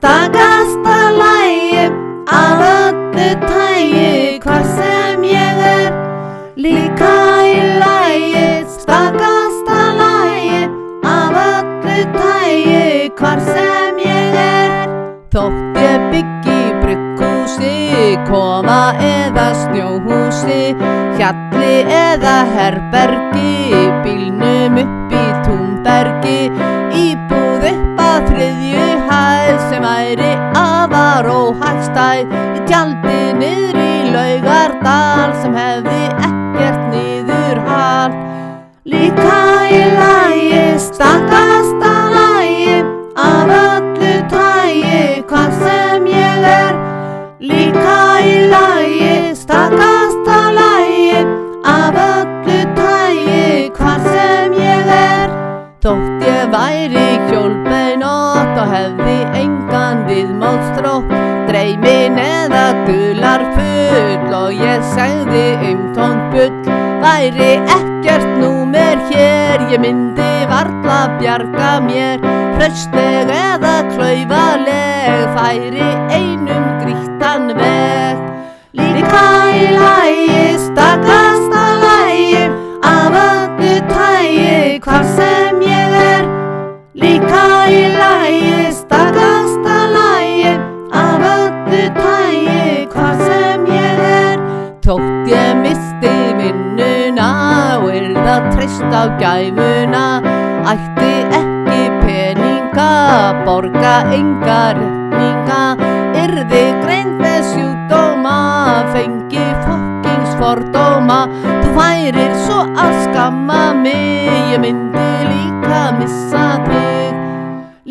stakasta lagi af öllu tagi, hvar sem ég líka í lagi, stakasta lagi af öllu tagi, hvar sem ég þótt ég byggi brugghúsi, kofa eða snjóhúsi, hjalli eða herbergi, bílnum upp í túnbergi, íbúð upp að 3. hæð sem væri afar óhagstæð, í tjaldi niðri í Laugardal sem hefði ekkert niðurhal. Líka í lagi, stakasta lagi af öllu tagi, hvar sem ég líka í lagi, stakasta lagi af öllu tagi, hvar sem ég þótt ég væri hjólbeinótt og hefði engan viðmótsþrótt, dreymin eða dularfull, og ég segði tónt bull, væri ekkert númer hér, ég myndi varla bjarga mér, hraustleg eða klaufaleg, færi einum grýttan veg. Líka í lagi, stakasta lagi af öllu tagi, hvar sem ég líka í lagi, stakasta lagi af öllu tagi, hvar sem ég þótt ég misti vinnuna og yrði að treysta á gæfuna, ætti ekki peninga, borga enga reikninga, yrði greind með sjúkdóma, fengi fordóma, þú færir svo að skamma mig, ég myndi líka missa þig.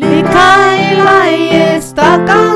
Líka í lagi, stakasta